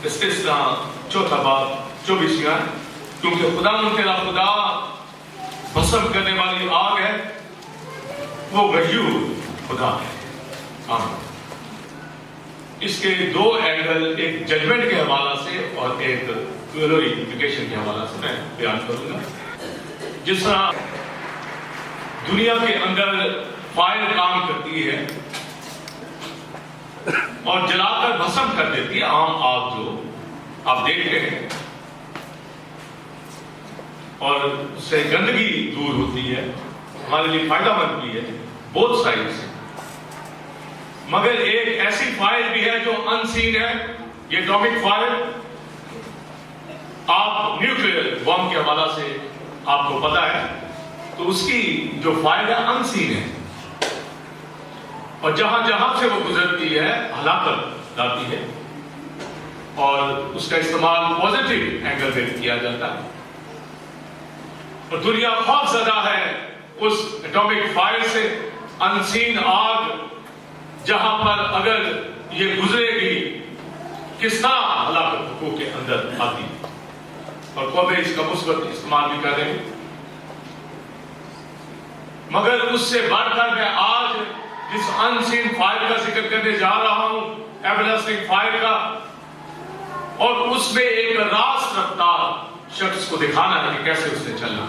استثنا چوتھا باب 24 کیونکہ خدا تیرا خدا بھسم کرنے والی آگ ہے، وہ غیور خدا ہے۔ آمین۔ اس کے دو اینگل، ایک ججمنٹ کے حوالہ سے اور ایک گلوریفیکیشن کے حوالہ سے میں بیان کروں گا۔ جس طرح دنیا کے اندر فائر کام کرتی ہے اور جلا کر بھسم کر دیتی ہے، عام آگ جو آپ دیکھتے ہیں، اور اس سے گندگی دور ہوتی ہے، ہمارے لیے فائدہ مند بھی ہے بہت سائڈ سے، مگر ایک ایسی فائر بھی ہے جو ان سین ہے، یہ ایٹامک فائر۔ آپ نیوکلیئر بم کے حوالہ سے آپ کو پتا ہے، تو اس کی جو فائر ہے ان سین ہے، اور جہاں جہاں سے وہ گزرتی ہے ہلاکت لاتی ہے، اور اس کا استعمال پازیٹیو اینگل پہ کیا جاتا ہے، اور دنیا خوف زدہ ہے اس ایٹامک فائر سے۔ انسین آگ جہاں پر اگر یہ گزرے گی کس طرح ہلاکت حقوق کے اندر آتی، اور قومیں اس کا مثبت استعمال بھی کر رہے ہیں، مگر اس سے بڑھ کر میں آج جس انسین فائر کا ذکر کرنے جا رہا ہوں، ایورلاسٹنگ فائر کا، اور اس میں ایک راست رفتار شخص کو دکھانا ہے کہ کیسے اس نے چلنا،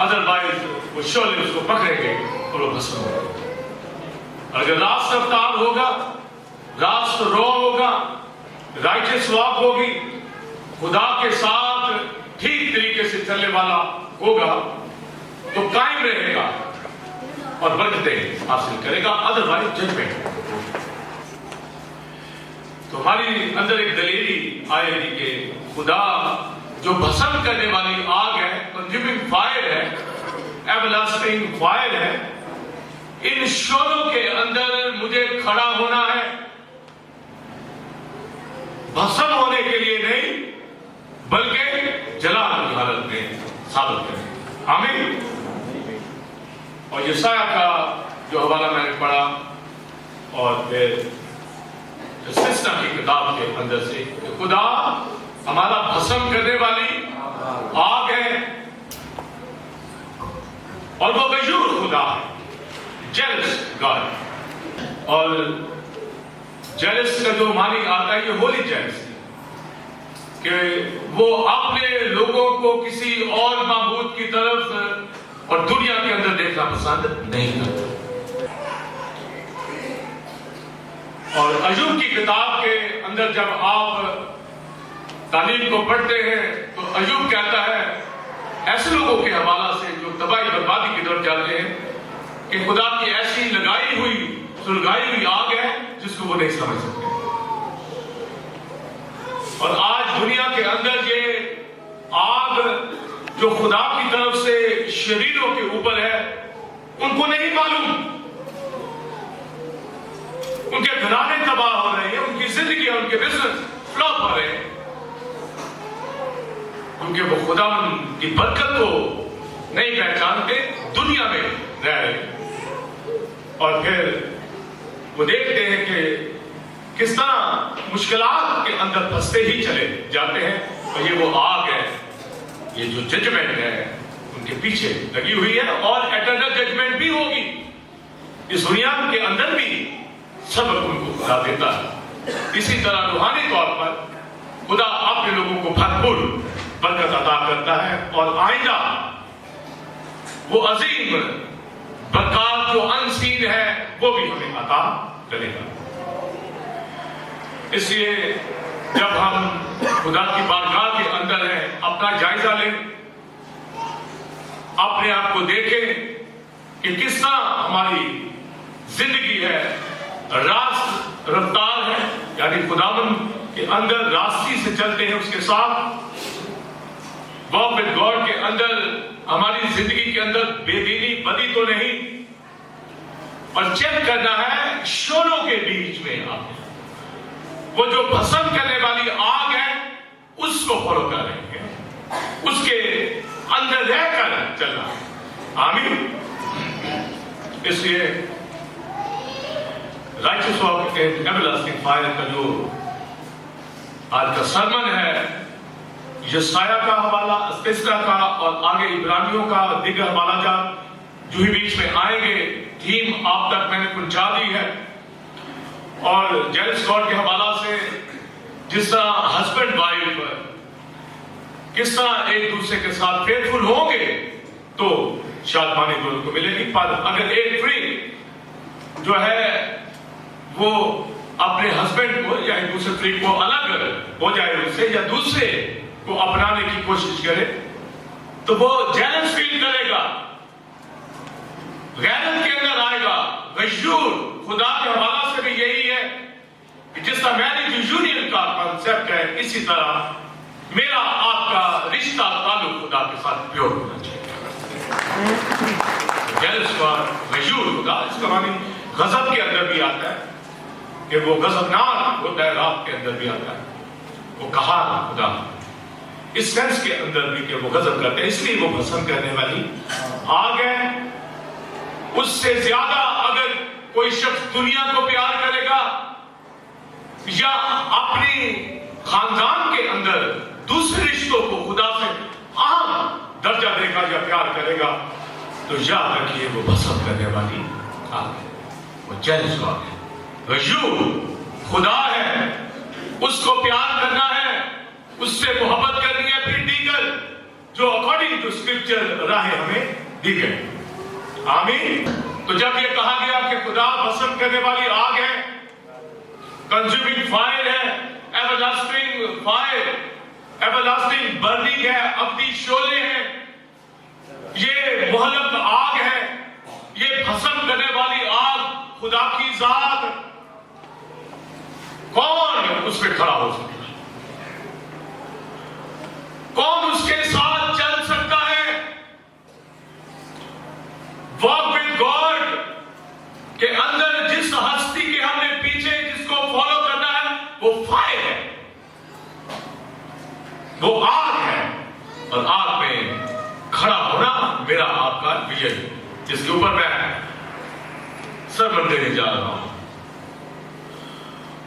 ادروائز وہ شعلے اس کو پکڑے گے اور وہ بھسم ہوگا۔ اگر راست رفتار ہوگا، راست رو ہوگا، رائٹس واک ہوگی، خدا کے ساتھ ٹھیک طریقے سے چلنے والا ہوگا، تو قائم رہے گا اور برکتیں حاصل کرے گا، ادروائز ججمنٹ۔ تو ہماری اندر ایک دلیری آئے گی کہ خدا جو بھسم کرنے والی آگ ہے، کنزیومنگ فائر ہے، ایورلاسٹنگ فائر ہے، ان شعلوں کے اندر مجھے کھڑا ہونا ہے، بھسم ہونے کے لیے نہیں بلکہ جلال کی حالت میں ثابت کریں۔ آمین۔ اور یسایہ کا جو حوالہ میں نے پڑھا، اور پھر سسٹم کی کتاب کے اندر سے، کہ خدا ہمارا بھسم کرنے والی آگ ہے، اور وہ غیور خدا ہے، جیلس گاڈ۔ اور جیلس کا جو معنی آتا ہے، یہ ہولی جیلس، کہ وہ اپنے لوگوں کو کسی اور معبود کی طرف اور دنیا کے اندر دیکھنا پسند نہیں کرتا۔ اور ایوب کی کتاب کے اندر جب آپ تعلیم کو پڑھتے ہیں تو ایوب کہتا ہے ایسے لوگوں کے حوالہ سے جو تباہی بربادی کی طرف جاتے ہیں، کہ خدا کی ایسی لگائی ہوئی سلگائی ہوئی آگ ہے جس کو وہ نہیں سمجھ سکتے۔ اور آج دنیا کے اندر یہ آگ جو خدا کی طرف سے شریروں کے اوپر ہے، ان کو نہیں معلوم، ان کے گھرانے تباہ ہو رہے ہیں، ان کی زندگی اور ان کے بزنس فلاپ ہو رہے ہیں، کیونکہ وہ خدا کی برکت کو نہیں پہچانتے، دنیا میں رہ رہے ہیں، اور پھر وہ دیکھتے ہیں کہ کس طرح مشکلات کے اندر پھنستے ہی چلے جاتے ہیں، اور یہ وہ آگ ہے، یہ جو ججمنٹ ہے ان کے پیچھے لگی ہوئی ہے، اور ایٹرنل ججمنٹ بھی ہوگی اس دنیا کے اندر بھی، سبق ان کو خدا دیتا ہے۔ اسی طرح روحانی طور پر خدا اپنے لوگوں کو بھرپور برکت عطا کرتا ہے، اور آئندہ وہ عظیم برکات جو انسین ہے وہ بھی ہمیں عطا کرے گا۔ اس لیے جب ہم خدا کی بارگاہ کے اندر ہیں، اپنا جائزہ لیں، اپنے آپ کو دیکھیں کہ کس طرح ہماری زندگی ہے، راست رفتار ہے، یعنی خداوند کے اندر راستی سے چلتے ہیں، اس کے ساتھ واک وتھ گاڈ کے اندر ہماری زندگی کے اندر بے دینی بدی تو نہیں، اور چیک کرنا ہے شعلوں کے بیچ میں آپ وہ جو بھسم کرنے والی آگ ہے اس کو فالو کر رہے ہیں، اس کے اندر رہ کر چلنا۔ آمین۔ اس لیے righteous walk in everlasting fire کا جو آج کا سرمن ہے یسایہ کا حوالہ، استثنا کا، اور آگے عبرانیوں کا دیگر حوالہ جات جو ہی بیچ میں آئیں گے. تھیم آپ تک میں نے پہنچا دی ہے. اور جیلس گاڈ کے حوالہ سے جس طرح ہسبینڈ وائف کس طرح ایک دوسرے کے ساتھ فیتھفل ہوں گے تو شادمانی دونوں کو ملے گی. پر اگر ایک فری جو ہے وہ اپنے ہسبینڈ کو یا ایک دوسرے فری کو الگ ہو جائے اس سے یا دوسرے کو اپنانے کی کوشش کرے تو وہ جیلس فیل کرے گا، غیرت کے اندر آئے گا. غیور خدا کے حوالہ سے بھی یہی ہے کہ جس طرح میرج یونین کا کانسیپٹ ہے اسی طرح میرا آپ کا رشتہ تعلق خدا کے ساتھ پیور ہونا چاہیے. جیلس کا غیور خدا، اس کا معنی غضب کے اندر بھی آتا ہے کہ وہ غضبناک ہوتا ہے، رات کے اندر بھی آتا ہے وہ قہار خدا، اس سینس کے اندر بھی کہ وہ غضب کرتے ہیں. اس لیے وہ پسند کرنے والی آگ ہے. اس سے زیادہ اگر کوئی شخص دنیا کو پیار کرے گا یا اپنی خاندان کے اندر دوسرے رشتوں کو خدا سے اہم درجہ دے گا یا پیار کرے گا تو یاد رکھیے وہ پسند کرنے والی آگ ہے، وہ جیلس آگ ہے. غیور خدا ہے، اس کو پیار کرنا ہے، اس سے محبت کرنی ہے. پھر دیگر جو اکارڈنگ ٹو اسکرپچر راہیں ہمیں دی گئی. آمین. تو جب یہ کہا گیا کہ خدا پسند کرنے والی آگ ہے، کنزیومنگ فائر ہے، ایورلاسٹنگ فائر، ایورلاسٹنگ برننگ ہے، ابدی شعلے ہیں، یہ مہلک آگ ہے، یہ پسند کرنے والی آگ خدا کی ذات، کون اس پہ کھڑا ہو سکتا ہے؟ کون اس کے ساتھ چل سکتا ہے؟ واک ود گاڈ کے اندر جس ہستی کے ہم نے پیچھے جس کو فالو کرنا ہے وہ فائر ہے، وہ آگ ہے. اور آگ میں کھڑا ہونا میرا آپ کا ویژن جس کے اوپر میں سرمن دینے جا رہا ہوں.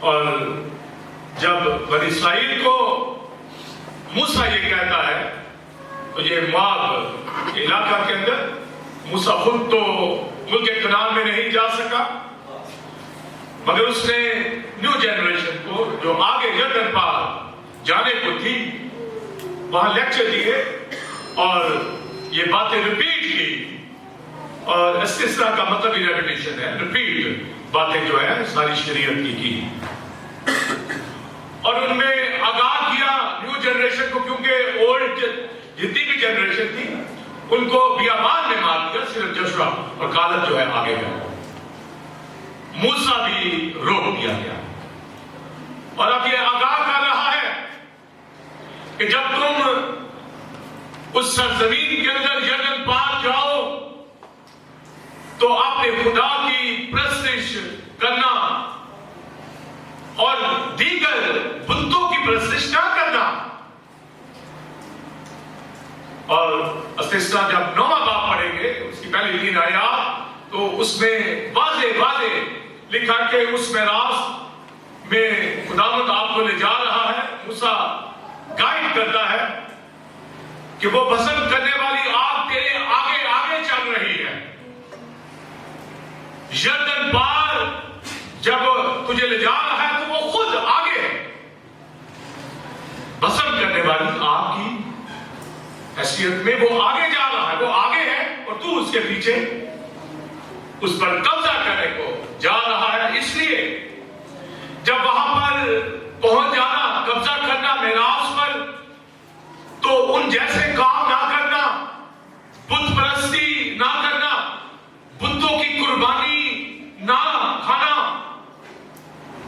اور جب بنی اسرائیل کو موسیٰ یہ کہتا ہے تو یہ مواب علاقہ کے اندر موسیٰ خود تو ملک کنعان میں نہیں جا سکا مگر اس نے نیو جنریشن کو جو آگے یردن پار جانے کو تھی وہاں لیکچر دیے اور یہ باتیں ریپیٹ کی. اور استثنا کا مطلب ہی ریپیٹیشن ہے، ریپیٹ باتیں جو ہے ساری شریعت کی. اور ان میں آگاہ کیا نیو جنریشن کو، کیونکہ اولڈ جتنی بھی جنریشن تھی ان کو بیابان میں مار دیا، صرف جشوا اور کالب جو ہے آگے گیا. موسیٰ بھی روک دیا گیا. اور اب یہ آگاہ کر رہا ہے کہ جب تم اس سرزمین کے اندر یردن پار جاؤ تو اپنے خدا کی پرستش کرنا اور دیگر بتوں کی پرستش نہ کرنا. اور استثنا جب 9واں باب پڑھیں گے اس کی پہلی 3 آیات تو اس میں واضح لکھا کہ اس معراج میں خداوند آپ کو لے جا رہا ہے. موسیٰ گائیڈ کرتا ہے کہ وہ پسند کرنے والی آگ تیرے آگے آگے چل رہی ہے. یردن پار جب تجھے لے جا رہا ہے تو وہ خود آگے ہے. پسند کرنے والی آگ کی حیثیت میں وہ آگے جا رہا ہے، وہ آگے ہے اور تو اس کے پیچھے اس پر قبضہ کرنے کو جا رہا ہے. اس لیے جب وہاں پر پہنچ جانا، قبضہ کرنا معراج پر، تو ان جیسے کام نہ کرنا، بت پرستی نہ کرنا، بتوں کی قربانی نہ کھانا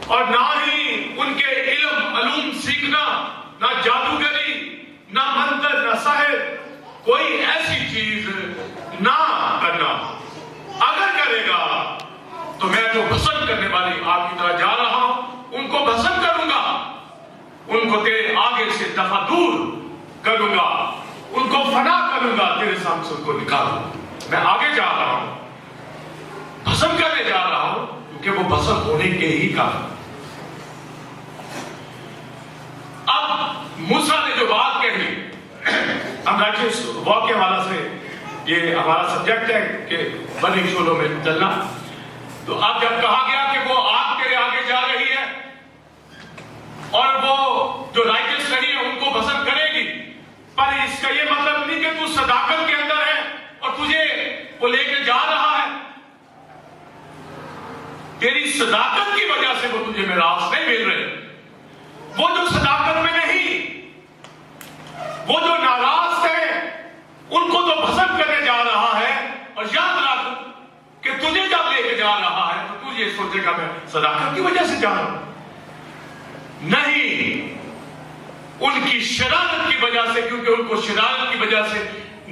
اور نہ ہی ان کے علوم سیکھنا، نہ جادوگری، نہ منتر، نہ سحر، کوئی ایسی چیز نہ کرنا. اگر کرے گا تو میں تو پسند کرنے والی آپ کی طرح جا رہا ہوں، ان کو پسند کروں گا، ان کو تیرے آگے سے دفعہ دور کروں گا، ان کو فنا کروں گا، تیرے سامنے سے ان کو نکالوں. میں آگے جا رہا ہوں، پسند کرنے جا رہا ہوں کیونکہ وہ پسند ہونے کے ہی کام. अनराइचियस वॉक के हवाले से ये हमारा सब्जेक्ट है कि बर्निंग शोलों में चलना। तो अब जब कहा गया कि वो आग तेरे आगे जा रही है और वो जो राइचियस नहीं है उनको भस्म करेगी, पर इसका ये मतलब नहीं कि तू सदाकत के अंदर है और तुझे वो लेके जा रहा है। तेरी सदाकत की वजह से वो तुझे मिरास नहीं मिल रहे। वो जो सदाकत में नहीं, वो जो नाराज थे, उनको तो भस्म करने जा रहा है। और याद रख कि तुझे जब लेके जा रहा है तो तू ये सोचेगा मैं सदाकत की वजह से जा रहा हूं, नहीं, उनकी शरारत की वजह से, क्योंकि उनको शरारत की वजह से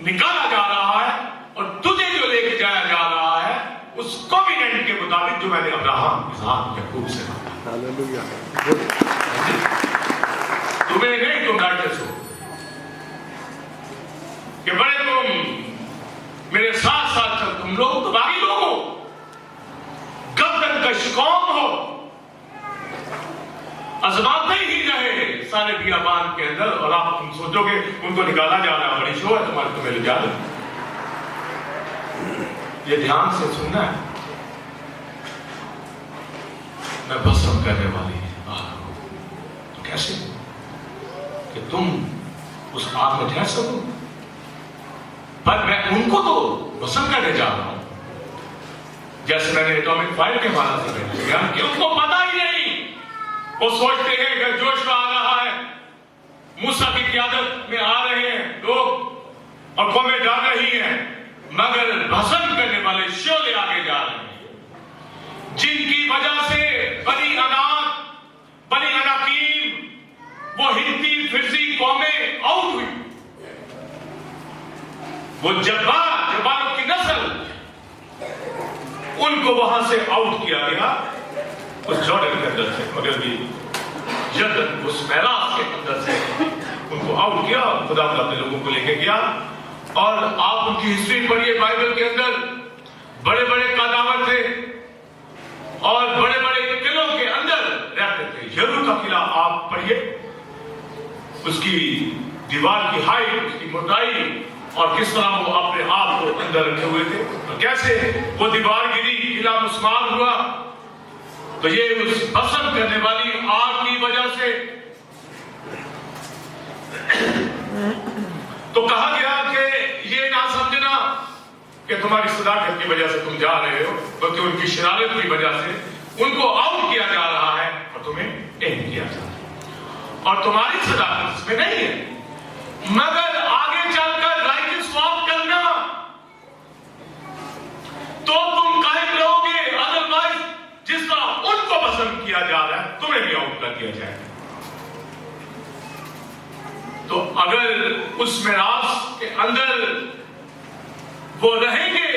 निकाला जा रहा है। और तुझे जो लेके जाया जा रहा है उस कॉन्वेनेंट के मुताबिक जो मैंने अब्राहम, इसहाक, याकूब से मांगा। हालेलुया। तुम्हें नहीं, तुम राइचियस हो कि बड़े तुम मेरे साथ साथ चल, तुम लोग तो बागी लोग हो, गर्दन कश कौम हो, आजमाते ही रहे सारे बियाबान के अंदर। और आप तुम सोचोगे उनको निकाला जा रहा है, बड़ी शो है तुम्हारे, तुम्हें ले जा रहे। ये ध्यान से सुनना है, मैं भस्म करने वाली आग हूं। तो कैसे कि तुम उस आग में ठहर सको, पर मैं उनको तो भस्म करने जा रहा हूं। जैसे मैंने एटॉमिक फायर के बारे से कहा कि उनको पता ही नहीं, वो सोचते हैं कि जोश में आ रहा है, मूसा की क़यादत में आ रहे हैं लोग और कौमें डर रही हैं, मगर भस्म करने वाले शोले आगे जा रहे हैं, जिनकी वजह से बनी अनाक, बनी अनाकीम, वो हिंदी फिरजी कौमें आउट हुई। वो जब्बारों की नस्ल, उनको वहां से आउट किया गया उस जॉर्डन के अंदर से, मगर भी यर्दन उस मैदान के अंदर से उनको आउट किया। खुदा अपने लोगों को लेके गया। और आप उनकी हिस्ट्री पढ़िए, बाइबल के अंदर बड़े बड़े कदावर थे और बड़े बड़े किलों के अंदर रहते थे। यरूशलेम का किला आप पढ़िए, उसकी दीवार की हाइट, उसकी मोटाई, और किस तरह वो अपने आप को अंदर रखे हुए थे और कैसे वो दीवार गिरी, किला मुस्मान हुआ। तो ये उस भस्म करने वाली आग की वजह से। तो कहा गया कि ये ना समझना कि तुम्हारी सदाकत की वजह से तुम जा रहे हो, बल्कि उनकी शरारत की वजह से उनको आउट किया जा रहा है और तुम्हें इन किया जा रहा है। और तुम्हारी सदाकत इसमें नहीं है, मगर आगे चलकर राइचियस वॉक करना तो तुम कायम रहोगे। अदरवाइज जिस तरह उनको पसंद किया जा रहा है तुम्हें भी आउट कर दिया जाएगा। तो अगर उस मिरास के अंदर वो रहेंगे,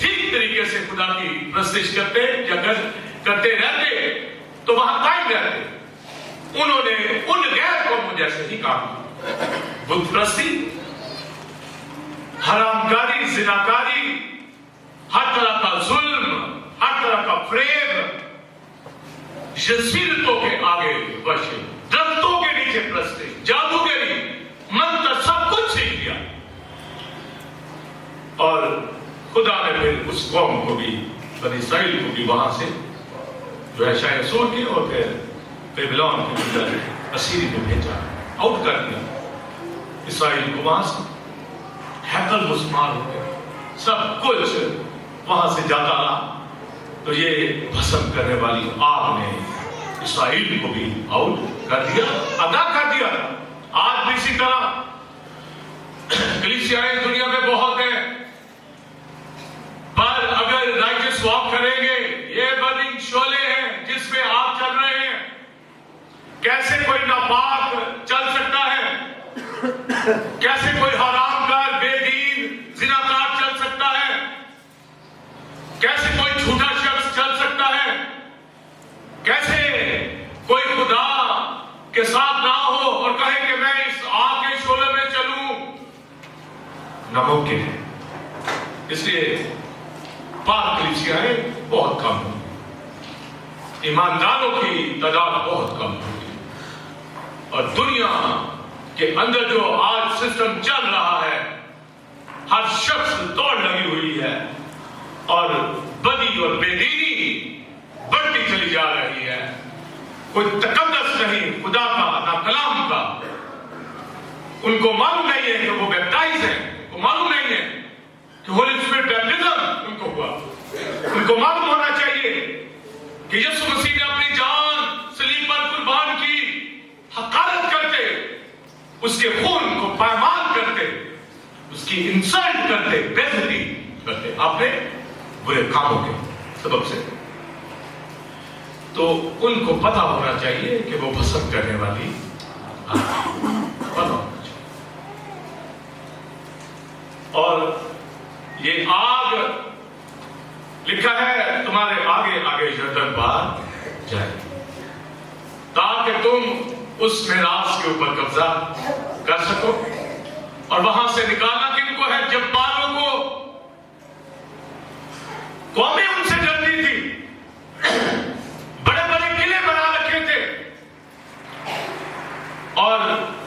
ठीक तरीके से खुदा की प्रस्तिश करते या करते रहते, तो वहां कायम रहते। उन्होंने उन गैर कौमों जैसे ही काम किया, बुत प्रस्ती, हरामकारी, जिनाकारी, हर तरह का जुल्म, हर तरह का प्रेम, जसीरतों के आगे वर्षे, दरख्तों के नीचे प्रस्ती, जादूगरी, मंत्र, सब कुछ सीख लिया। और खुदा ने फिर उस कौम को भी, बनी इस्राएल को भी वहां से जो है शायद सूर की और फिर बेबीलोन के अंदर असीरी में भेजा, आउट कर दिया इस्राएल को। वहां से हैकल मुस्मार हो गया, सब कुछ वहां से जाता रहा। तो ये भस्म करने वाली आग ने इस्राएल को भी आउट कर दिया, अदा कर दिया। आज भी इसी तरह कलीसियाएं दुनिया में बहुत हैं, पर अगर राइचियस वॉक करेंगे, ये बर्निंग शोले हैं जिसमें आप चल रहे हैं। कैसे कोई नापाक चल सकता है? कैसे कोई हरामकार, बेदीन, जिनाकार चल सकता है? कैसे कोई झूठा शख्स चल सकता है? कैसे कोई खुदा के साथ ना हो और कहे कि मैं इस आग के शोले में चलूं? नामुमकिन है। इसलिए पाक कलीसियाएं बहुत कम होंगी, ईमानदारों की तादाद बहुत कम होगी। और दुनिया के अंदर जो आज सिस्टम चल रहा है ہر شخص دوڑ لگی ہوئی ہے اور بدی اور بے دینی بڑھتی چلی جا رہی ہے. کوئی تقدس نہیں خدا کا نہ کلام کا. ان کو معلوم نہیں ہے کہ وہ بیپٹائز ہیں, ان کو معلوم نہیں ہے کہ ہولی اسپرٹ بیپٹزم ان کو ہوا. ان کو معلوم ہونا چاہیے کہ یسوع مسیح نے اپنی جان صلیب پر قربان کی, حقارت کرتے, اس کے خون کو پائمال کرتے, اس کی انسلٹ کرتے, بے عزتی کرتے اپنے برے کاموں کے سبب سے. تو ان کو پتا ہونا چاہیے کہ وہ پسند کرنے والی پتا ہونا چاہیے. اور یہ آگ لکھا ہے تمہارے آگے آگے یردن پار جائے تاکہ تم اس میراث کے اوپر قبضہ کر سکو. اور وہاں سے نکالنا کن کو ہے؟ جباروں کو. قومیں ان سے ڈرتی تھی, بڑے بڑے قلعے بنا رکھے تھے, اور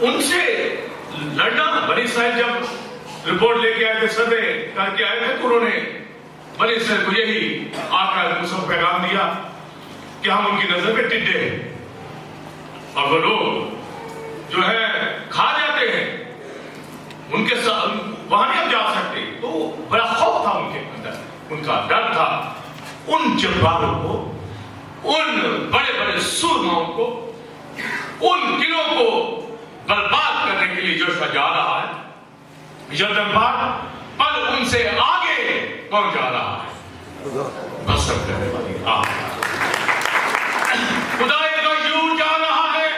ان سے لڑنا. بنی اسرائیل جب رپورٹ لے کے آئے تھے, سروے کر کے آئے تھے, تو انہوں نے بنی اسرائیل کو یہی آ کر موسیٰ کو پیغام دیا کہ ہم ان کی نظر میں ٹڈے ہیں, اور وہ لوگ جو ہے کھا جاتے ہیں, ان کے ساتھ وہاں نہیں ہم جا سکتے. تو بڑا خوف تھا ان کے اندر, ان کا ڈر تھا. ان جباروں کو, ان بڑے بڑے سورماؤں کو, ان قلعوں کو برباد کرنے کے لیے جو جا رہا ہے یردن پار, پر ان سے آگے کون جا رہا ہے؟ بسر کرنے والی آگ. خدا غیور جا رہا ہے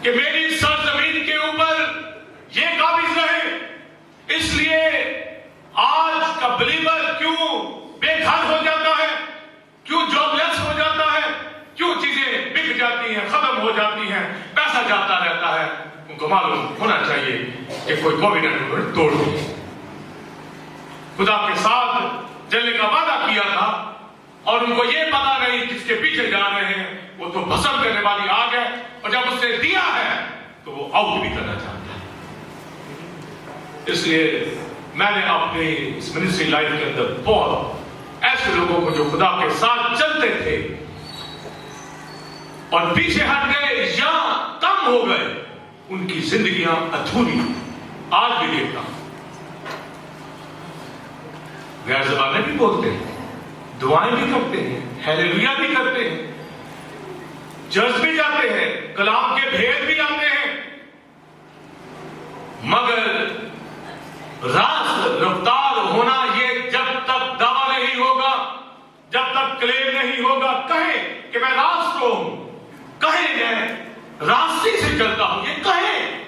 کہ میری سرزمین کے اوپر یہ قابض رہے. اس لیے آج کا بلیور کیوں بے گھر ہو جاتا ہے, کیوں جاب لیس ہو جاتا ہے, کیوں چیزیں بک جاتی ہیں, ختم ہو جاتی ہیں, پیسہ جاتا رہتا ہے. ان کو معلوم ہونا چاہیے کہ کوئی کوویڈنٹ توڑ دی. خدا کے ساتھ چلنے کا وعدہ کیا تھا, اور ان کو یہ پتا نہیں جس کے پیچھے جا رہے ہیں وہ تو بھسم کرنے والی آگ ہے, اور جب اس نے دیا ہے تو وہ آؤٹ بھی کرنا چاہتا ہے. اس لیے میں نے اپنی اس منسٹری لائف کے اندر بہت ایسے لوگوں کو جو خدا کے ساتھ چلتے تھے اور پیچھے ہٹ گئے یا کم ہو گئے, ان کی زندگیاں ادھوری آج بھی دیکھتا ہوں. غیر زبانیں بھی بولتے ہیں, دعائیں بھی کرتے ہیں, ہیلیلویا بھی کرتے ہیں, چرچ بھی جاتے ہیں, کلام کے بھید بھی آتے ہیں, مگر راست رفتار ہونا یہ جب تک دعویٰ نہیں ہوگا, جب تک کلیم نہیں ہوگا, کہیں کہ میں راست کو ہوں, کہیں میں راستے سے چلتا ہوں, یہ کہیں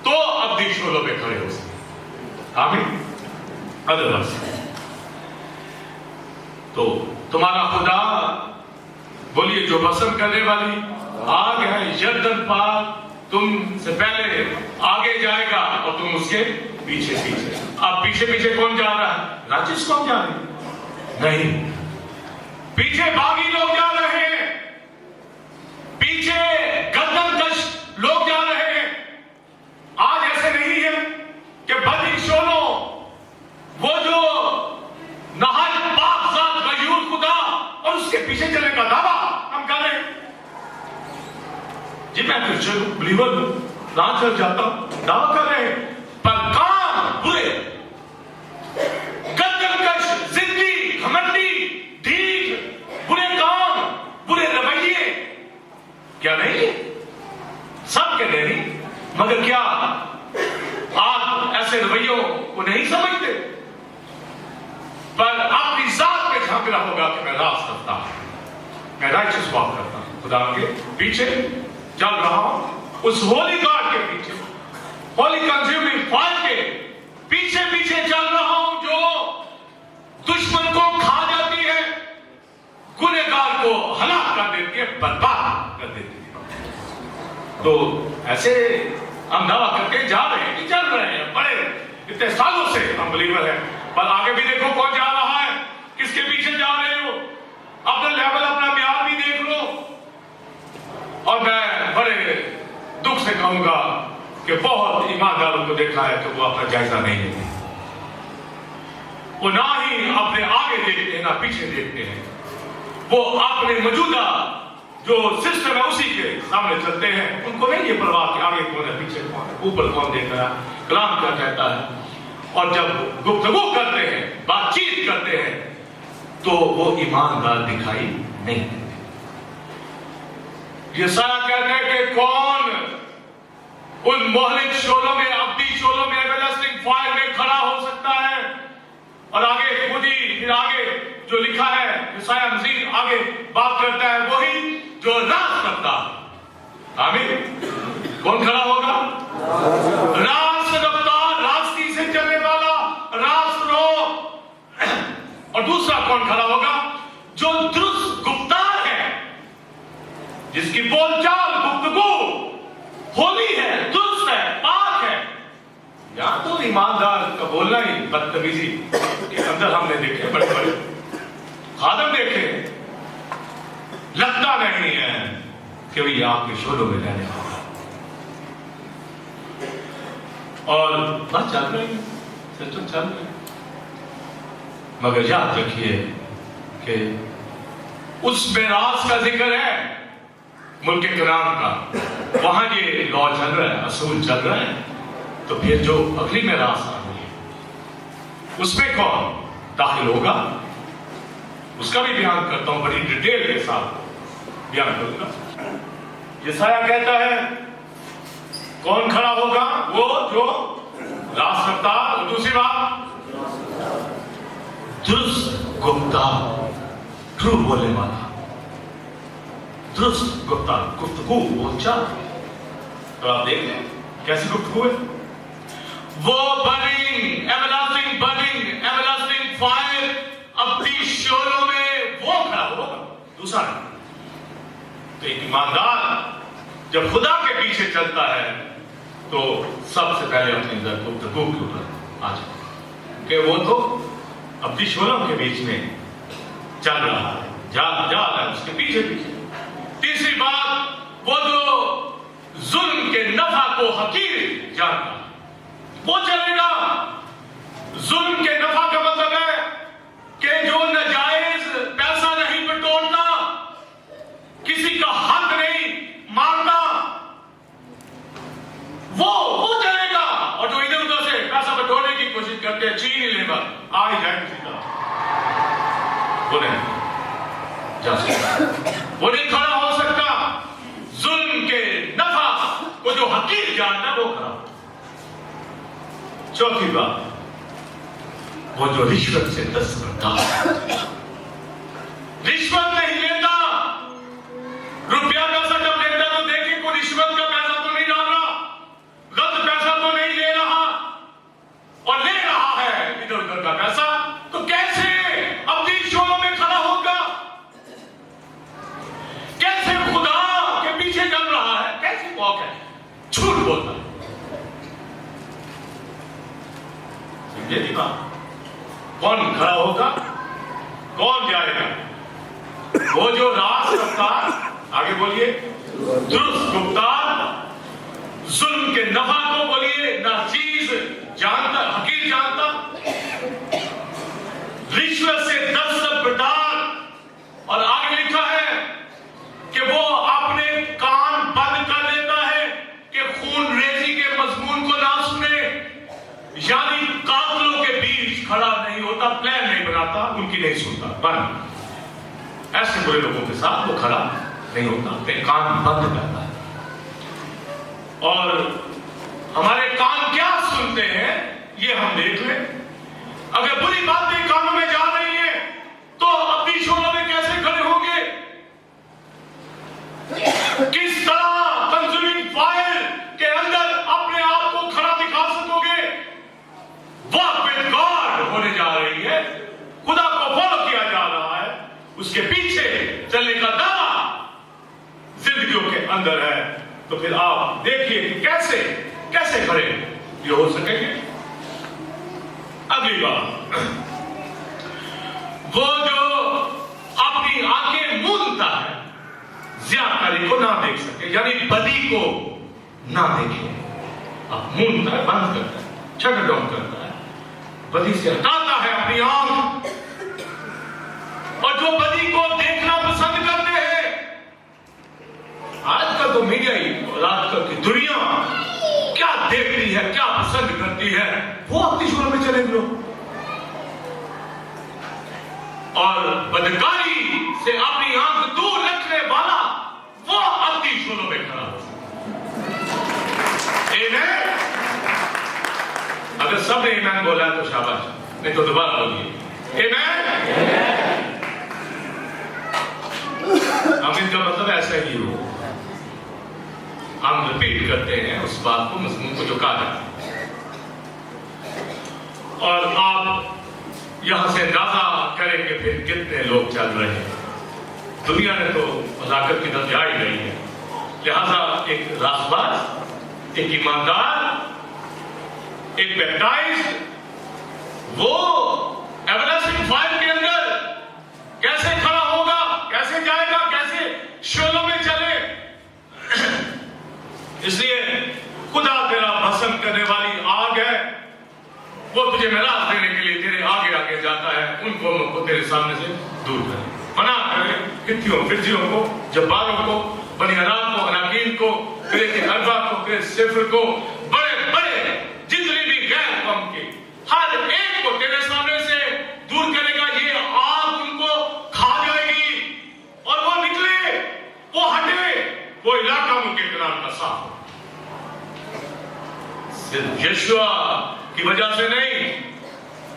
تو ابدی شعلوں پہ کھڑے ہو سکتے. آمین. ادروائز تو تمہارا خدا بولیے جو پسند کرنے والی آگ ہے یردن پار, تم سے پہلے آگے جائے گا اور تم اس کے پیچھے پیچھے. اب پیچھے پیچھے کون جا رہا ہے؟ راجس کون جا رہے ہیں؟ نہیں, پیچھے باغی لوگ جا رہے ہیں, پیچھے گردن کش لوگ جا رہے ہیں. آج ایسے نہیں ہے کہ بدی شولوں وہ جو نہایت پاک ذات غیور خدا اور اس کے پیچھے چلنے کا دعویٰ ہم کر رہے ہیں. جی میں کرسچن ہوں, بلیور ہوں, رات چل جاتا ہوں, دعویٰ کر رہے ہیں, پر کام برے, گردن کش, ضدی, گھمنڈی, ڈھیٹ, برے کام, برے رویے, کیا نہیں سب کے نہیں, مگر کیا آپ ایسے رویوں کو نہیں سمجھتے؟ پر اپنی ذات پہ جھانکنا ہوگا کہ میں راست کرتا ہوں, میں رائچس واک کرتا ہوں, خدا کے پیچھے چل رہا ہوں, اس ہولی گاڈ کے پیچھے, ہولی کنزیومنگ فائر کے پیچھے پیچھے چل رہا ہوں, جو دشمن کو کھا جاتی ہے, گنہگار کو ہلاک کر دیتی ہے, برباد کر دیتی ہے. تو ایسے ہم دعویٰ کر کے جا رہے ہیں, چل رہے ہیں, بڑے اتنے سالوں سے ہم بلیور ہیں, پر آگے بھی دیکھو کون جا رہا ہے, کس کے پیچھے جا رہے ہو, اپنا لیول اپنا معیار بھی دیکھ لو. اور میں بڑے دکھ سے کہوں گا کہ بہت ایمانداروں کو देखा है कि वो अपना जायजा नहीं लेते, वो ना ही अपने आगे देखते हैं ना पीछे देखते हैं, वो अपने मौजूदा जो सिस्टम है उसी के सामने चलते हैं। उनको नहीं ये परवाह कि आगे कौन है पीछे कौन है, ऊपर कौन देख रहा है, कलाम क्या कहता है। और जब गुफ्तगू करते हैं, बातचीत करते हैं, तो वो ईमानदार दिखाई नहीं देते। यशायाह कहते हैं कि कौन उन मोहलिक शोलों में, अब्दी शोलों में, एवरलास्टिंग फायर में खड़ा हो सकता है। और आगे खुद ही फिर आगे जो लिखा है, यशायाह मजीद आगे बात करता है, वही जो राज करता है। आमीन। कौन खड़ा होगा? राज रफ्तार, रास्ती से चलने वाला, रास्त रो। और दूसरा कौन खड़ा होगा? जो दुरुस्त गुफ्तार है, जिसकी बोलचाल गुफ्तगू होली है, दुरुस्त है, पाक है। यहां तो ईमानदार का बोलना ही बदतमीजी के अंदर हमने देखे, बड़े बड़े खादम देखे, लगता नहीं है कि वही आपके शोलों में रहने वाला। और बात चल रही है, सच चल रही है, मगर याद रखिए कि उस मेरास का जिक्र है मुल्क कनान का, वहां ये लॉ चल रहा है, असूल चल रहा है। तो फिर जो अगली मेरास आ रही है उसमें कौन दाखिल होगा, उसका भी बयान करता हूं, बड़ी डिटेल के साथ बयान करूंगा। यशायाह कहता है कौन खड़ा होगा? वो जो रास्त रफ्ता। और दूसरी बात, दुरुस्त गुफ्तार, ट्रू बोलने वाला, दुरुस्त गुफ्तार, गुफ्तगू बोलचाल। तो आप देख लें कैसी गुफ्तगू है। वो burning, everlasting burning, everlasting fire अपनी शोलों में वो खड़ा होगा, दूसरा नहीं। तो एक ईमानदार जब खुदा के पीछे चलता है तो सबसे पहले अपनी गुफ्तगू के ऊपर आ जाए कि वो तो अपनी शोलों के बीच में चल रहा है, जा रहा है उसके पीछे पीछे। तीसरी बात, वो जो जुल्म के नफा को हकीर जानता है, वो चलेगा। जुल्म के नफा का मतलब है कि जो नाजायज पैसा नहीं बटोरता, किसी का हक नहीं मांगता, वो चलेगा। और जो इधर उधर से पैसा बटोरने की कोशिश करते हैं, छीन ही लेगा, आ ही जाए किसी का, वो नहीं जा सकता, वो नहीं खड़ा हो सकता। जुल्म के नफा को जो हकीर जानता है वो खड़ा। चौथी बात, वो जो रिश्वत से दस्तबरदार करता, रिश्वत नहीं लेता। रुपया पैसा जब लेता तो देखिए कोई रिश्वत का पैसा तो नहीं डाल रहा, गलत पैसा तो नहीं ले रहा, और ले रहा है इधर उधर का पैसा, तो कैसे अपनी शोलों में खड़ा होगा? कैसे खुदा के पीछे चल रहा है? कैसे वॉक है? झूठ बोलता है। समझे नहीं बात? कौन खड़ा होगा, कौन जाएगा? वो जो रास्त रफ्तार, आगे बोलिए, दुरुस्त गुफ्तार, जुल्म के नफा को बोलिए नाचीज जानता, हकीर जानता, रिश्वत से दस्तबरदार। और आगे लिखा है कि वो अपने कान बंद कर लेता है कि खून रेजी के मजमून को ना सुने, यानी कातलों के बीच खड़ा नहीं होता, प्लान नहीं बनाता, उनकी नहीं सुनता, बंद। ऐसे बुरे लोगों के साथ वो खड़ा नहीं होता, अपने कान बंद करता है। और हमारे कान क्या सुनते हैं ये हम देख लें। अगर बुरी बातें कानों में जा रही है तो अपनी शोलों में कैसे खड़े होंगे? किस तरह कंज्यूमिंग फायर के अंदर अपने आप को खड़ा दिखा सकोगे? वॉक विद गॉड होने जा रही है, खुदा को फॉलो किया जा रहा है, उसके पीछे चलने का दावा जिंदगियों के अंदर है। तो फिर आप देखिए कि कैसे कैसे खड़े ये हो सकेंगे। अगली बात, वो जो अपनी आंखें मूंदता है ज्यादती को ना देख सके, यानी बदी को ना देखे, अब मूंदता है, बंद करता है, शटर डाउन करता है, बदी से हटाता है अपनी आंख। और जो बदी को देखना पसंद करते हैं, आजकल तो मीडिया ही और आजकल की दुनिया क्या देखती है, क्या पसंद करती है, वो अपनी शोरों में चलेंगे लोग। और बदकारी से अपनी आंख दूर रखने वाला वो अपनी शोरों में खड़ा हो। अगर सबने ईमान बोला तो शाबाश, नहीं तो दोबारा बोलिए ईमान। आमीन का मतलब ऐसा ही हो, हम रिपीट करते हैं उस बात को, मजमून को जो कहा जाता है। और आप यहां से अंदाजा करें कि फिर कितने लोग चल रहे हैं। दुनिया ने तो हलाकत की तरफ जा ही रही है, लिहाजा एक रासबाज, एक ईमानदार, एक बैप्टाइज्ड, वो एवरेस्ट फायर के अंदर कैसे खड़ा होगा, कैसे जाएगा, कैसे शोलों में चले। इसलिए खुदा तेरा भस्म करने वाली आग है, वो तुझे मिराज देने के लिए तेरे आगे आगे जाता है, उन कौमों को तेरे सामने से दूर करे, मना करे, हित्तियों, फिरजियों को, जब्बारों को, बनी हराम को, अनाकीन को, तेरे के अरबा को, तेरे सिफर को, बड़े बड़े जितने भी गैर कौम के हर एक को तेरे सामने से दूर करेगा। ये आग उनको खा जाएगी और वो निकले, वो हटे, वो इलाका उनके किनार का साफ हो। सिर्फ यशुआ की वजह से नहीं,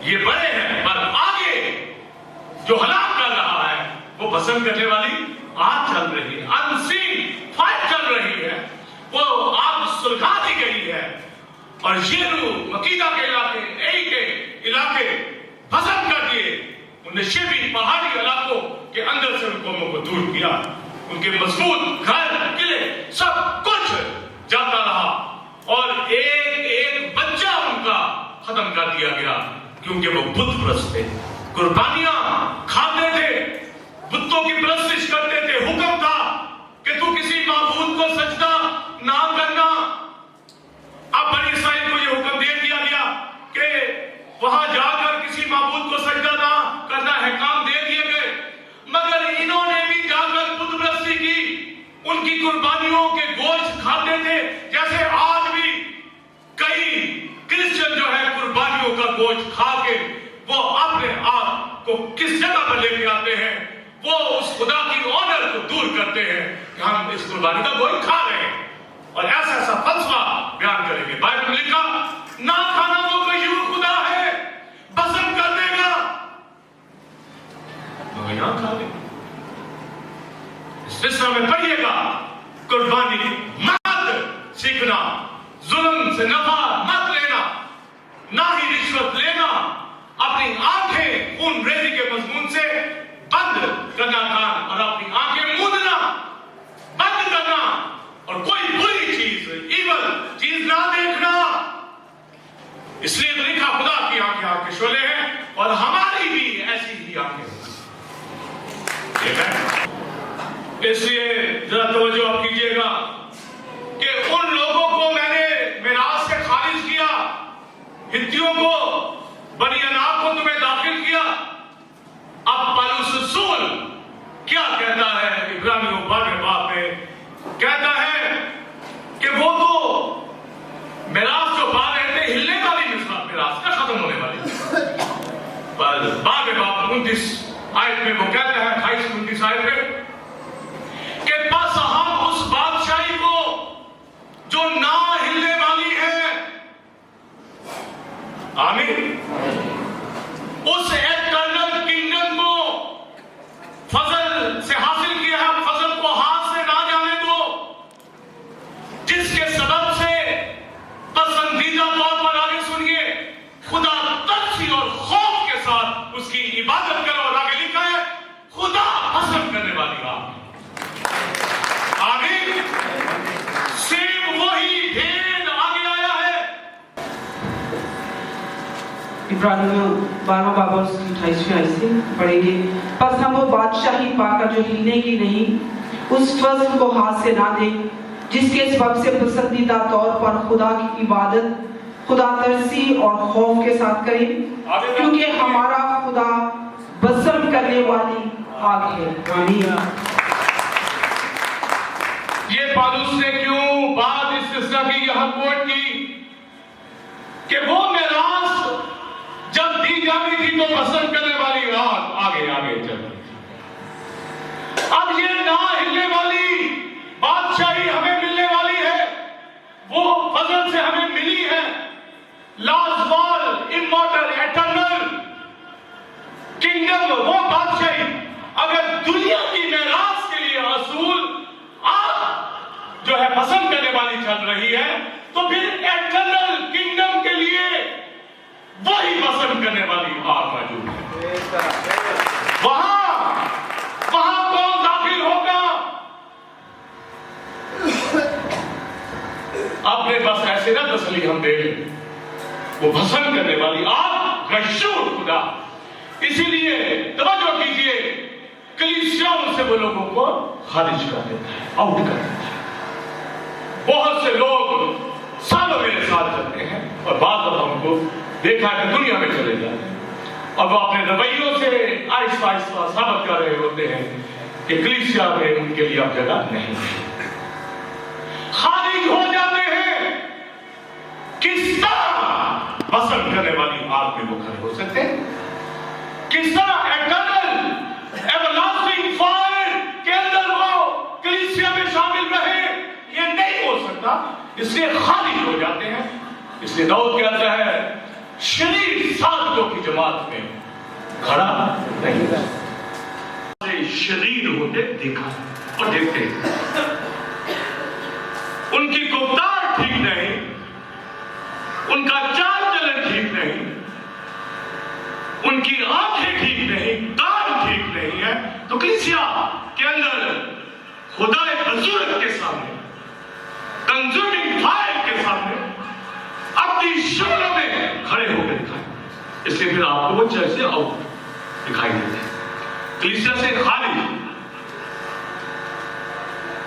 ये बड़े हैं, पर आगे जो हलाक कर रहा है वो भस्म करने वाली आग चल रही है, अनसीन फायर चल रही है, वो आग सुलगा दी गई है। और येरू मकीदा के इलाके, एई के इलाके भस्म कर दिए, उन्हें शेबी पहाड़ी इलाकों के अंदर से उन कौमों को दूर किया, उनके मजबूत घर, किले, सब कुछ जाता रहा और एक एक बच्चा उनका खत्म कर दिया गया, क्योंकि वो बुत परस्त थे, कुर्बानियां खाते थे, बुतों की परस्तिश करते थे। हुक्म था कि तू किसी माबूद को सजदा ना करना। अब बनी इस्राइल को यह हुक्म दे दिया गया कि वहां जाकर किसी माबूद को सजदा ना करना है, काम दे दिए गए, मगर इन्होंने भी जाकर बुत परस्ती की, उनकी कुर्बानियों के गोश्त खाते थे। जैसे आज भी कई क्रिश्चियन जो है कुर्बानियों का गोश्त खा के वो अपने आप को किस जगह पर लेके आते हैं, वो उस खुदा की ऑनर को दूर करते हैं कि हम इस कुर्बानी का गोश्त खा रहे हैं, और ऐसा ऐसा फलसफा बयान करेंगे। बाइबल में लिखा, ना खाना वो गयूर खुदा है, भस्म कर देगा, मगर यहां खा लेंगे। इस मिस्र में पढ़िएगा, कुर्बानी मत सीखना, जुल्म से नफा मत लेना, ना ही रिश्वत लेना, अपनी आंखें खून रेजी के मजमून से बंद करना कान, और अपनी आंखें मूंदना बंद करना, और कोई बुरी चीज, इवल चीज ना देखना। इसलिए तो लिखा, खुदा की आंखें आंखें शोले हैं और हमारी भी ऐसी ही आंखें। इसलिए जरा तवज्जो आप कीजिएगा कि उन लोगों को मैंने मिराज से खारिज किया, हित्तियों को, बनी अनाक को तुम्हें दाखिल किया। अब पौलुस रसूल क्या कहता है इब्रानियों 12वें बाब में, कहता है कि वो तो मिराज जो पा रहे थे, हिलने वाली मिराज का खत्म होने वाली, पर 12वें बाब 29 आयत में वो कहता है, 28-29 आयत में, कि बस हम उस बादशाही को जो ना हिलने वाली है, आमीन, उस एटर्नल किंगडम को फजल से हासिल किया है, फजल को हाथ से ना जाने दो, जिसके सबब से पसंदीदा तौर पर आगे सुनिए, खुदा तर्सी और खौफ के साथ उसकी इबादत करो। और आगे लिखा है, खुदा पसंद करने वाली आग, आमीन, सेम वही भेद आगे आया है। इब्रानियों 12 बाब 28 ऐसे पढ़ेंगे, बस हम वो बादशाही पाकर जो हिलने की नहीं, उस फजल को हाथ से ना दे, جس کے سبب سے پسندیدہ طور پر خدا کی عبادت خدا ترسی اور خوف کے ساتھ کریں، کیونکہ ہمارا خدا بزم کرنے والی آگ ہے۔ آمین۔ یہ پالوس نے کیوں بات استثناء کی یہاں کوٹ کی کہ وہ میراث جب دی جاتی تھی تو پسند کرنے والی آگ آگے چل رہی تھی۔ اب یہ نہ ہلنے والی بادشاہی ہمیں ملنے والی ہے، وہ فضل سے ہمیں ملی ہے، لازوال، امورٹل، ایٹرنل کنگڈم، وہ بادشاہی اگر دنیا کی میراث کے لیے اصول آگ جو ہے پسند کرنے والی چل رہی ہے، تو پھر ایٹرنل کنگڈم کے لیے وہی پسند کرنے والی آگ موجود ہے۔ وہاں کون داخل ہوگا؟ آپ نے بس ایسے نہ تسلی ہم دے لیں، وہ پسند کرنے والی آگ غشور خدا۔ اسی لیے توجہ کیجئے، کلیسیاؤں سے وہ لوگوں کو خارج کر دیتا ہے، آؤٹ کر دیتا ہے۔ بہت سے لوگ سالوں میرے ساتھ چلتے ہیں اور بعض اب ہم کو دیکھا کہ دنیا میں چلے جاتے ہیں اور وہ اپنے رویوں سے آہستہ آہستہ ثابت کر رہے ہوتے ہیں کہ کلیسیا میں ان کے لیے اب جگہ نہیں ہے، خارج ہو جاتے ہیں۔ کس طرح پسند کرنے والی آگ میں وہ کھڑے ہو سکتے ہیں؟ کس طرح ایٹرنل ایورلاسٹنگ فائر کے اندر وہ کلیسیا میں شامل رہے؟ یہ نہیں ہو سکتا، اس لیے خارج ہو جاتے ہیں۔ اس لیے داؤد کہتا ہے شریر سادگوں کی جماعت میں کھڑا نہیں، شریر ہوتے دیکھا اور دیکھتے ہیں، ان کی گفتار ٹھیک نہیں، ان کا چال چلن ٹھیک نہیں، ان کی آنکھیں ٹھیک نہیں، کان ٹھیک نہیں ہے، تو کلیسیا کے اندر خدا بزرگ کے سامنے، کنزیومنگ فائر کے سامنے اپنی شکلوں میں کھڑے ہو کے دکھائیں۔ اس لیے پھر آپ کو وہ جیسے آؤٹ دکھائی دیتے ہیں، کلیسیا سے خالی۔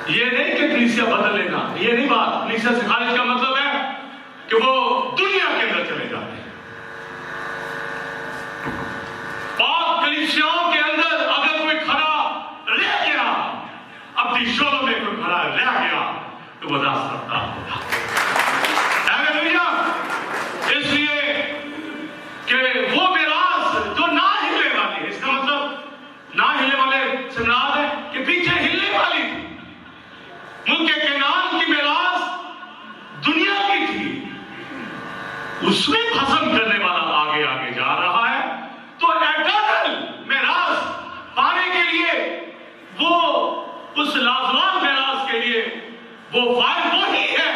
یہ نہیں کہ کلیسیا بدل لینا، یہ نہیں بات۔ کلیسیا سے خارج کا مطلب ہے کہ وہ دنیا کے اندر چلے جاتے ہیں۔ پاک کلیسیاؤں کے اندر اگر کوئی کھڑا رہ گیا، اپنی شعلوں میں کوئی کھڑا رہ گیا، تو وہ راستہ ہوگا۔ اس لیے کہ وہ میراث جو نہ ہلنے والی ہے، اس کا مطلب نہ ہلنے والے سے مراد ہے کہ پیچھے ہلنے والی تھی۔ ملک کنعان کی میراث دنیا کی تھی، اس میں پسند کرنے والا آگے آگے جا رہا ہے، تو ایٹرنل میراث پانے کے لیے وہ اس لازوال میراث کے لیے وہ فائل وہی ہے۔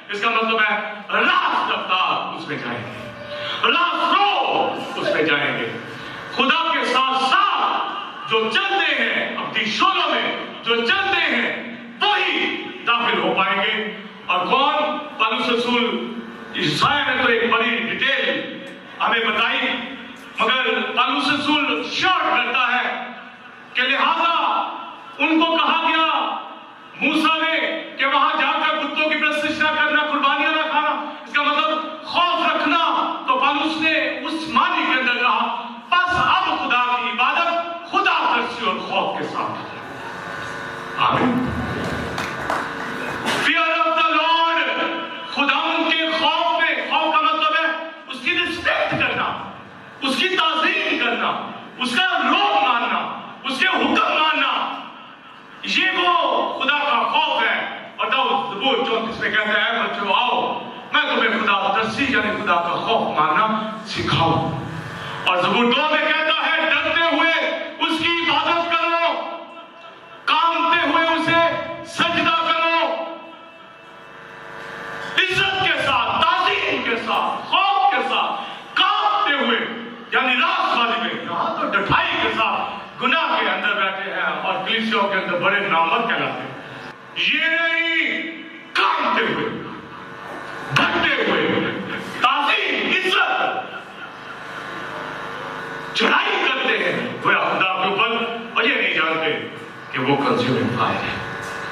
اس کا مطلب ہے راست رفتار اس میں جائیں گے، راست رو اس میں جائیں گے، خدا کے ساتھ ساتھ جو چلتے ہیں، اپنی شعلوں میں جو چلتے ہیں، وہی داخل ہو پائیں گے۔ اور کون؟ پالوس رسول عیسائی نے تو ایک بڑی ڈیٹیل ہمیں بتائی، مگر پالوس رسول شارٹ کرتا ہے کہ لہذا ان کو کہا گیا موسیٰ نے کہ وہاں جا کر بتوں کی پرستش نہ کرنا، قربانیاں نہ کھانا، اس کا مطلب خوف رکھنا۔ تو پالوس نے اس معنی کے اندر کہا بس اب خدا کی عبادت خدا ترسی اور خوف کے ساتھ ہے۔ آمین۔ Fear of the Lord، خداوند کے خوف میں، خوف کا مطلب ہے اس کی رسپیکٹ کرنا، اس کی تعظیم کرنا، اس کا روح ماننا، اس کے حکم ماننا، یہ وہ خدا کا خوف ہے۔ اور داؤد زبور 34 میں کہتا ہے بچوں آؤ میں تمہیں خدا ترسی یعنی خدا کا خوف ماننا سکھاؤں۔ اور زبور 2 میں کہتا ہے ڈرتے ہوئے اس کی عبادت کرو، کانپتے ہوئے اسے سجدہ کرو، عزت کے ساتھ، تعظیم کے ساتھ، خوف کے ساتھ، کانپتے ہوئے یعنی راست والی میں، یہاں تو ڈٹھائی کے ساتھ گناہ کے اندر بیٹھے ہیں اور کلیسیوں کے اندر بڑے نامرد کہلاتے ہیں۔ یہ نہیں، کانپتے ہوئے، ڈٹتے ہوئے، تعظیم، عزت، چڑھائی کرتے ہیں وہ خدا کے اوپر، اور یہ نہیں جانتے کہ وہ کنزیومنگ فائر ہے،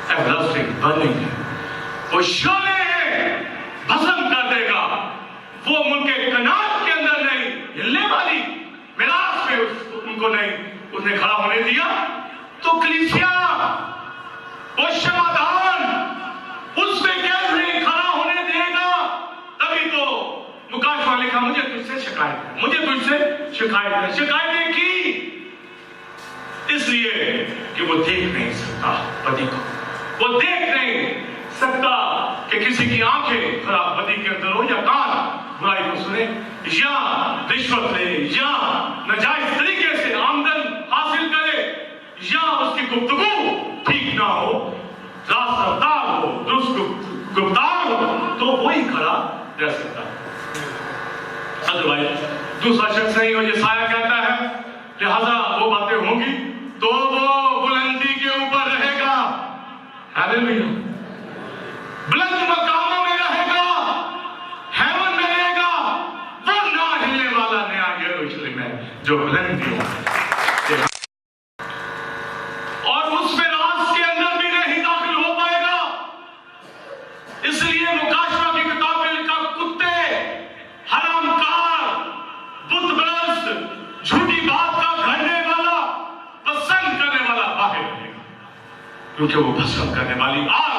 ایورلاسٹنگ برننگ ہے، वो शोले हैं, भस्म कर देगा। वो मुल्क कनान के अंदर नहीं, हिलने वाली मिरास में उनको नहीं उसने खड़ा होने दिया। तो कलीसिया वो समाधान उसमें कैसे खड़ा होने देगा? तभी तो मुकाश वाले का मुझे तुझसे शिकायत है, मुझे तुझसे शिकायत है। शिकायतें की इसलिए कि वो देख नहीं सकता पति को, वो देख नहीं सकता कि किसी की आंखें खराब पति के अंदर हो या कान बुराई को सुने या रिश्वत ले या नाजायज तरीके से आमदन हासिल करे या उसकी गुफ्तगू ठीक ना हो, रास्त रफ्तार हो, दुरुस्त गुफ्तार हो, तो वही खड़ा रह सकता है। अदरवाइज दूसरा शख्स नहीं हो। ये साया कहता है लिहाजा वो बातें होंगी तो वो बुलंदी के ऊपर रहेगा, हालेलुया, बुलंद मकामों में रहेगा, हेवन में रहेगा। वो ना हिलने वाला नया यरूशलेम है जो बुलंदी है और उस राज के अंदर भी नहीं दाखिल हो पाएगा। इसलिए मुकाशवा की किताब में लिखा कुत्ते, हरामकार, बुतपरस्त, झूठी बात का घड़ने वाला, पसंद करने वाला बाहर रहेगा, क्योंकि वो पसंद करने वाली आग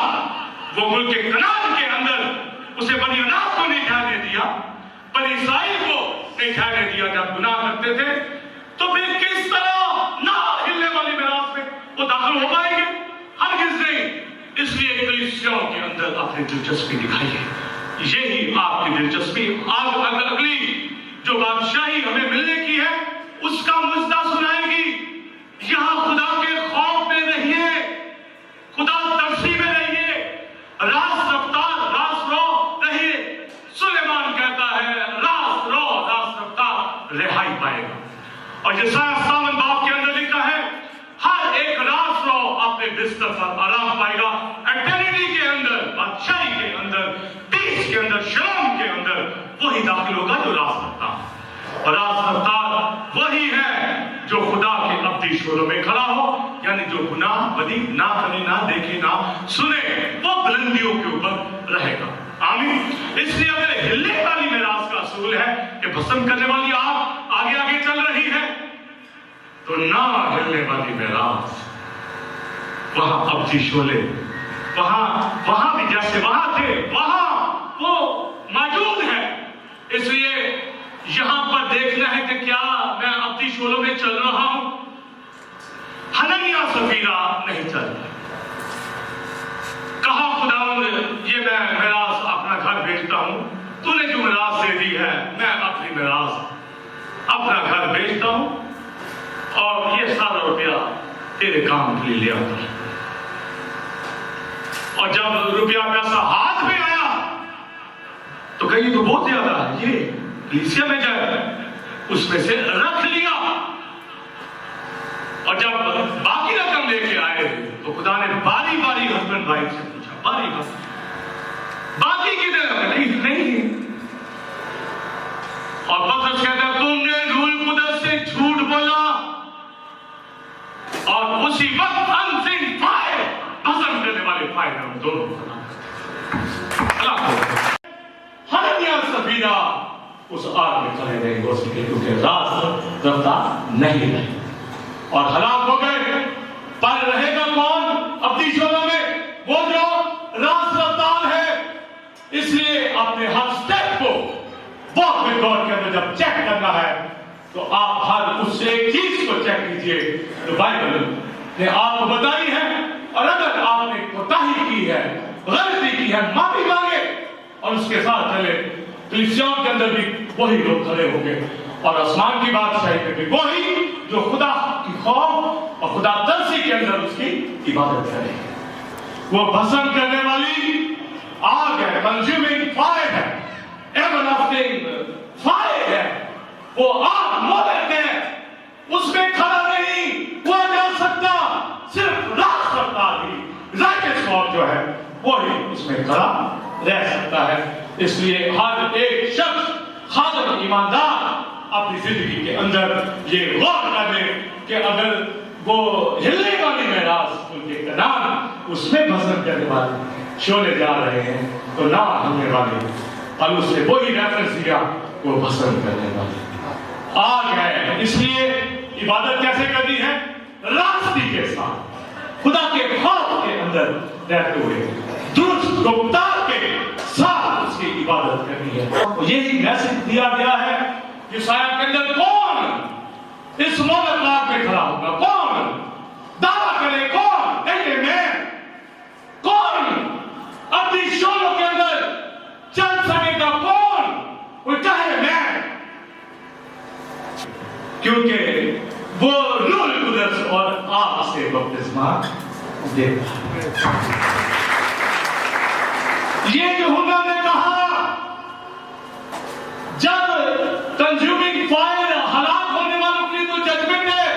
वो मुल्क के कनान के अंदर उसे बनी अनाथ को नहीं ठहरने दिया, बनी इस्राएल को नहीं ठहरने दिया। जब गुनाह करते थे तो फिर किस तरह ना हिलने वाली मिरास में वो दाखिल हो पाएंगे? हरगिज़ नहीं। इसलिए कलीसियाओं के अंदर आपने दिलचस्पी दिखाई है। यही आपकी दिलचस्पी अगली जो बादशाही हमें मिलने की है उसका मुजदा सुनाएगी। यहां खुदा के खौफ में रहिए, खुदा तरसी में रहिए, रास रफ्तार रास रो रहिए। सुलेमान कहता है रास रो रास रफ्तार रिहाई पाएगा। और यशायाह 57 बाब के अंदर लिखा है हर एक रास रो अपने बिस्तर पर आराम पाएगा। एटर्निटी के अंदर, बादशाही के अंदर, पीस के अंदर, शाम के अंदर वही दाखिल होगा जो रास रफ्तार। और रास रफ्तार वही है जो खुदा के अब्दी शोरों में खड़ा हो, यानी जो गुनाह बदी ना करे, ना देखे, ना सुने, वो बुलंदियों के ऊपर रहेगा। आमीन। इसलिए अगर हिलने वाली मिरास का असूल है कि पसंद करने वाली आग आगे आगे चल रही है, तो ना हिलने वाली मिरास वहां अब्दी शोले वहां भी जैसे वहां थे वहां वो मौजूद है। इसलिए यहां पर देखना है कि क्या मैं अब्दी शोलों में चल रहा हूं? हननिया सफीरा नहीं चल रहा। कहा खुदावंद ये मैं मिरास अपना घर बेचता हूं, तूने जो मिरास दे दी है मैं अपनी मिरास अपना घर बेचता हूं और ये सारा रुपया तेरे काम के लिए ले आता हूं। और जब रुपया पैसा हाथ में आया तो कहीं तो बहुत ज्यादा है, ये कलीसिया में जाए उसमें से रख लिया। और जब बाकी रकम लेके आए तो खुदा ने बारी बारी हस्बैंड वाइफ से पूछा, बारी बारी बाकी कितने नहीं। और पतरस कहता है तुमने रूह कुदस से झूठ बोला और उसी वक्त अनसिन फायर भस्म करने वाले फायर हम दोनों हननिया सफीरा उस आग में चले गए गोश्त के, क्योंकि रास रफ्तार नहीं रही और हलाक हो गए। पर रहेगा कौन अब्दी शोलों में? वो जो रास रफ्तार है। इसलिए अपने हर स्टेप को वॉक विद गॉड के अंदर जब चेक करना है तो आप हर उस एक चीज को चेक कीजिए जो बाइबल ने आपको बताई है। और अगर आपने कोताही की है, गलती की है, माफी मांगे और उसके साथ चले, कलीसियाओं के अंदर भी वही लोग खड़े होंगे और आसमान की बादशाही में भी वही जो खुदा की खौफ और खुदा तरसी के अंदर उसकी इबादत करे। वो भस्म करने वाली आग है, कंज्यूमिंग फायर है, एवरलास्टिंग फायर है। वो आग मोहलक है, उसमें खड़ा नहीं हुआ जा सकता। सिर्फ रास रफ्तार ही राइटियस गॉड जो है वो ही उसमें खड़ा रह सकता है। इसलिए हर एक शख्स खादिम ईमानदार अपनी जिंदगी के अंदर ये गौर कर ले कि अगर वो हिलने वाली मिरास उनके कनान उसमें भस्म करने वाली शोले जा रहे हैं तो ना होने वाले, पौलुस ने वही रेफरेंस दिया, वो भस्म करने वाले आ गए। इसलिए इबादत कैसे करनी है? रास्ती के साथ, खुदा के खौफ के अंदर रहते हुए, दुरुस्त गुप्तार के साथ उसकी इबादत करनी है। तो यही मैसेज दिया गया है कि शायद के अंदर कौन इस मोहब्बत में खड़ा होगा, कौन दावा करे, कौन कहे मैं, कौन अपनी शोलों के अंदर चल सकेगा, कौन कोई कहे मैं, क्योंकि वो रूह कुदस और आग से बपतिस्मा देता है। ये जो हुना ने कहा, जब कंज्यूमिंग फायर हलाक होने वालों के लिए तो जजमेंट है,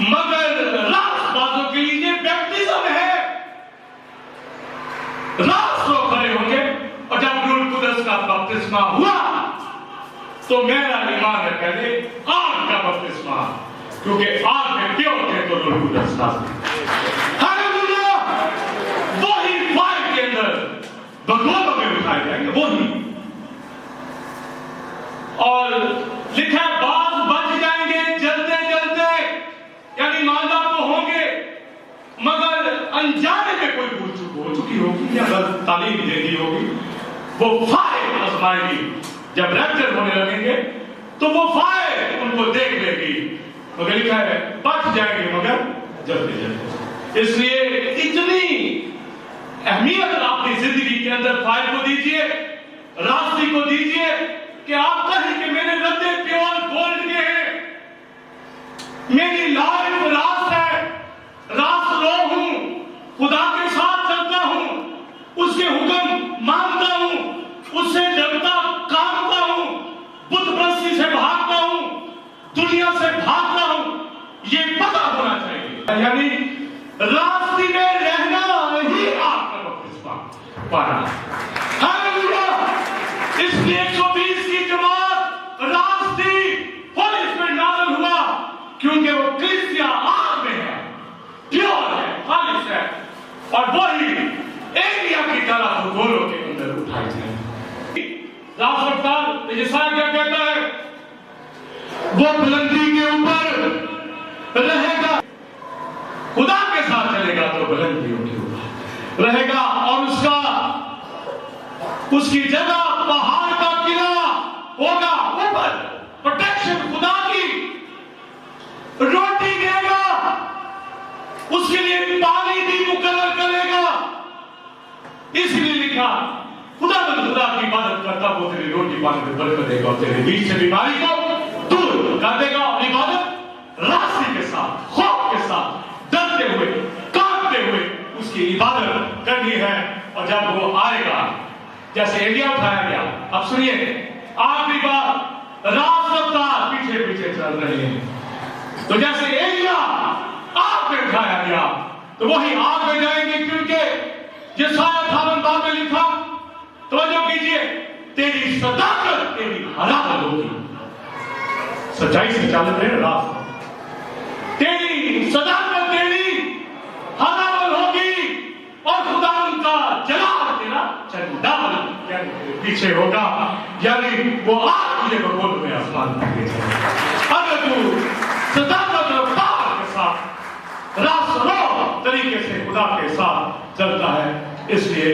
मगर रास्तबाजों के लिए ये बैप्टिज्म है। रास्त लोग खड़े होंगे और जब रूह कुदस का बपतिस्मा हुआ तो मेरा ईमान है पहले आग का बपतिस्मा, क्योंकि आग में क्यों थे तो रूह कुदस था। हालेलुया! वही फायर के अंदर बगोलों में उठाए जाएंगे, वही। और लिखा है बाज बच जाएंगे जलते जलते, यानी मालदार तो होंगे मगर अनजाने में कोई भूल चूक हो चुकी होगी या गलत तालीम दे दी होगी, वो फायर आजमाएगी। जब रैप्चर होने लगेंगे तो वो फायर उनको देख लेगी, मगर लिखा है बच जाएंगे मगर जलते जलते। इसलिए इतनी अहमियत अपनी जिंदगी के अंदर फायर को दीजिए, रास्ते को दीजिए कि आप कहें कि मेरे रद्दे प्योर गोल्ड के हैं, मेरी लाइफ रास है, रास लो हूं, खुदा के साथ चलता हूं, उसके हुक्म मानता हूं, उससे डरता कामता हूं, बुत परस्ती से भागता हूं, दुनिया से भागता हूं, ये पता होना चाहिए। यानी रास्ते में रहना ही आपका बपतिस्मा पाना। हालेलुया! इसलिए 120 की जमात रास्ते होली स्पिरिट नाज़िल हुआ, क्योंकि वो कलीसिया आग में है, प्योर है, खालिस है, और वही एलिया की तरह गोलों के अंदर उठाई जाए। यशायाह क्या कहता है? वो बुलंदी के ऊपर रहेगा, खुदा के साथ चलेगा तो बुलंदियों के ऊपर रहेगा, और उसकी जगह पहाड़ का किला होगा ऊपर, प्रोटेक्शन खुदा की, रोटी देगा, उसके लिए पानी भी मुकर्रर करेगा। इसलिए लिखा खुदा की इबादत करता वो तेरी रोटी पानी में बरकत देगा और तेरे बीच से बीमारी को दूर कर देगा। और इबादत रास्ते के साथ, खौफ के साथ, डरते हुए, कांपते हुए उसकी इबादत करनी है। और जब वो आएगा, जैसे एलिया उठाया गया, अब सुनिए आखिरी बार, रास्ता पीछे पीछे चल रहे हैं, तो जैसे एलिया आग में उठाया गया तो वही आग में जाएंगे, क्योंकि यशायाह 58 में लिखा, तवज्जो कीजिए, तेरी सदाकत तेरी हलाकत होगी। सच्चाई से चल रहे रास्ता, तेरी सदाकत तेरी हलाकत होगी, और खुदा उनका जलाल तेरा झंडा पीछे होगा, यानी वो आग तुझे बगोल में आसमान में अगर तू सदाकत और पावर के साथ रास्तों तरीके से खुदा के साथ चलता है। इसलिए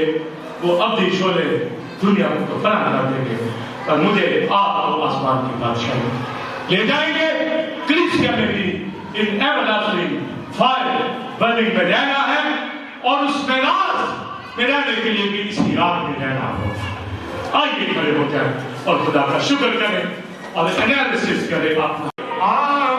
वो अब्दी शोले दुनिया को फना कर देंगे और मुझे आप आसमान की बादशाह ले जाएंगे। कलीसिया में भी इन एवरलास्टिंग फायर बर्निंग में रहना है, और उस मैदान में रहने के लिए भी इसी आग में रहना होगा। आइए खड़े हो जाए और खुदा का शुक्र करें और एनालिसिस करें। आप